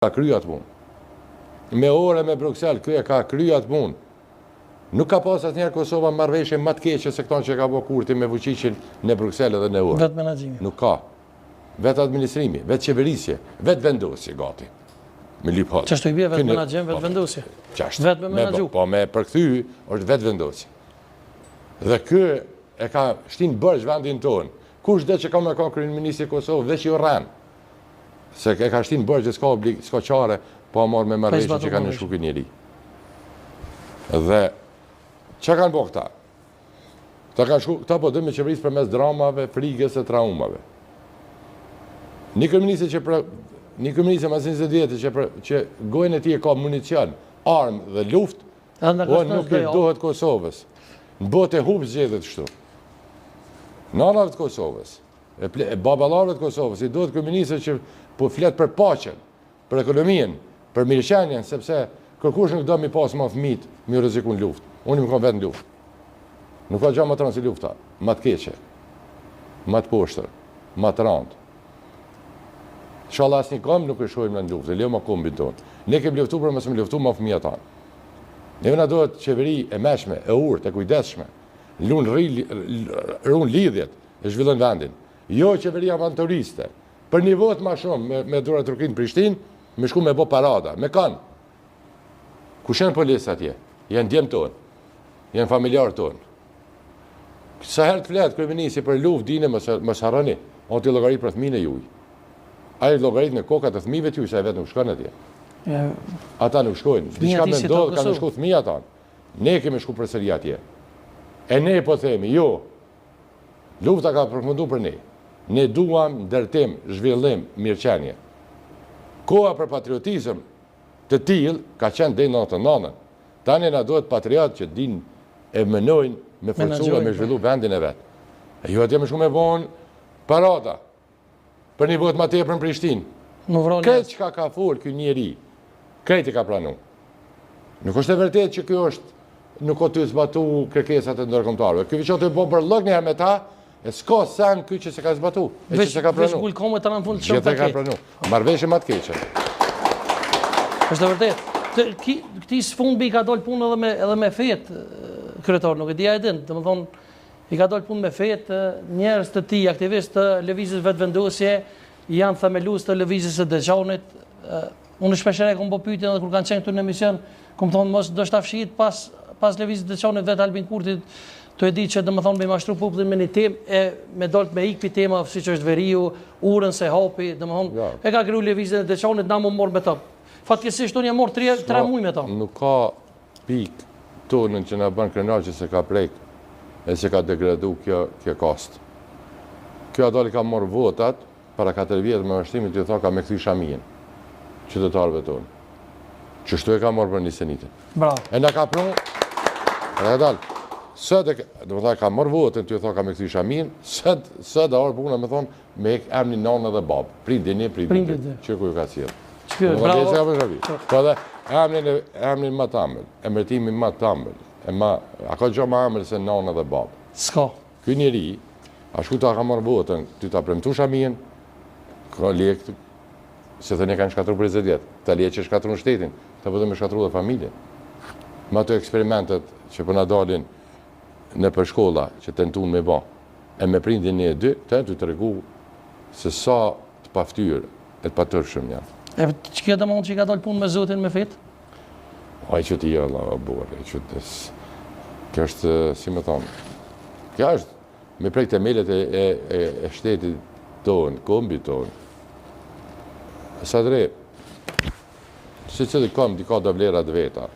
ka kryu atë punë. Me ore me Bruxelles, kjo e ka kryu atë punë. Nuk ka pas asnjëherë Kosova marrëveshje më të keqe se këto që ka bërë Kurti me fuqiqin në Bruxelles edhe në orë. Vetë menaxhimi. Nuk ka. Vetë administrimi, vetë qeverisje, vetë vendosje gati. Me lip hall. Ç'është i bie vetë menaxhim, vetë vendosje. Vetë me menaxhu. Po me përkthy është vetë vendosje. Dhe ky e ka shtin bërgj vendin tonë. Kush do që ka më ka kryeministri i Kosovës veç i urren. Se e ka shtin bërgj s'ka çare, po marr me marrëveshje që kanë në shkukin njëri. Dhe çka kanë bërë këta? Këta po dëmë qeverisë përmes dramave, frikës e traumave. Një kryeministri mas 20 vjetë që gojën e tij ka municion, armë dhe luftë, nuk i duhet Kosovës. Në botë e hub zgjedhët kështu. Nanave të Kosovës, baballarëve të Kosovës, i duhet kryeministri që po flet për paqen, për ekonominë, për mirëqenien, sepse kërkush nuk do mi pas më fëmijët, mi rrezikun luftë. Unë më kam vetë në luftë. Nuk ka gjë më të rëndë si lufta, më të keqe, më të poshtër, më të rëndë. Inshallah asnjë kom nuk e shohim në luftë, leo më kombin tonë. Ne kemi luftuar për mos më luftu më fëmijët tanë. Neve na duhet qeveri e mëshme, e urtë, e kujdesshme, ruan lidhjet e zhvillojnë vendin. Jo qeveri avanturiste, për një vot më shumë me dhura Turkinë në Prishtinë, me shku me bë parada, me kanë. Kush janë policë atje? Janë djemë tonë, janë familjarë tonë. Sa herë të fletë kryeministri për luftë dine mos harroni, on t'i llogarit për fëmijën e juaj. Ai llogarit në kokat e fëmijëve të juaj, sa vetë nuk shkon atje. Ata nuk shkojnë. Diçka më ndodh, kanë shku fëmijë ata. Ne kemi shku përsëri atje. E ne po themi, jo. Lufta ka përfunduar për ne. Ne duam ndërtim, zhvillim, mirëqenie. Koha për patriotizëm të tillë ka qenë deri në 99. Tani na duhet patriot që din e menojnë me forcuar me zhvillu vendin e vet. E ju atje më shumë e vonë parada. Për një vot më tepër në Prishtinë. Këtë çka ka folë ky njeri, krejt i ka pranu. Nuk është e vërtetë që kjo është nuk ka të zbatu kërkesat e ndërkombëtarëve. Ky veçon të bë bërllog një herë me ta, e s'ka sen ky që se ka zbatu, e që se ka pranu. Veç Gulkomet të në fund të shumë të ka pranu. Marrëveshje më të keqe. Është e vërtetë. Këti sfundbi i ka dalë punë edhe me fetë, kryetar, nuk e dija e din. Domethënë, i ka dalë punë me fetë, njerëz të tij, aktivistë të lëvizjes vetëvendosje, janë themelues të lëvizjes së Deçanit. Unë shpeshherë kam bë pyetje edhe kur kanë qenë këtu në emision, kam thonë mos do shta fshihet pas lëvizjes së Deçanit vetë Albin Kurti, to e di që domethënë me mashtru popullin me një temë e me dalt me ikpi tema siç është veriu, urën se hapi, domethënë e ka kriju lëvizjen e Deçanit, na më mor me ta. Fatkeqësisht unë jam marr 3 muaj me ta. Nuk ka pikë tonën që na bën krenar që se ka prek e se ka degradu kjo kost. Kjo adali ka marrë votat para 4 vjetë me vazhtimit të tha ka me kthy Shamin, qytetarëve tonë. Qështu e ka marrë për një senitin. Bravo. E na ka prunë, ka marrë votën të tha ka me kthy Shamin, së da orë puna me thonë me emnin nanë dhe babë. Prindin, që ku ju ka cilë. Bravo. Po dhe emnin ma të amël, emërtimi ma të amël, a ka gjo ma amël se nanë dhe babë. S'ka. Ky njeri, a shku ta ka marrë votën, ty ta premtu Shamin, ka lekë, se të ne kanë shkatru për 20 vjetë, ta lekë që shkatru në shtetin, ta pëtë me shkatru dhe familje. Ma të eksperimentet që përna dalin në për shkolla, që të në me ba, e me prindin një e dy, të të regu se sa të paftyrë e të patërshëm janë. E që kjo të mund që i ka dalë punë me Zotin me fetë? Aj që ti jë, Allah, bërë, kjo është, si me thonë, kjo është me prej temelet e shtetit tonë, kombi tonë. Sa dre, si që dhe kam dika do vlerat veta,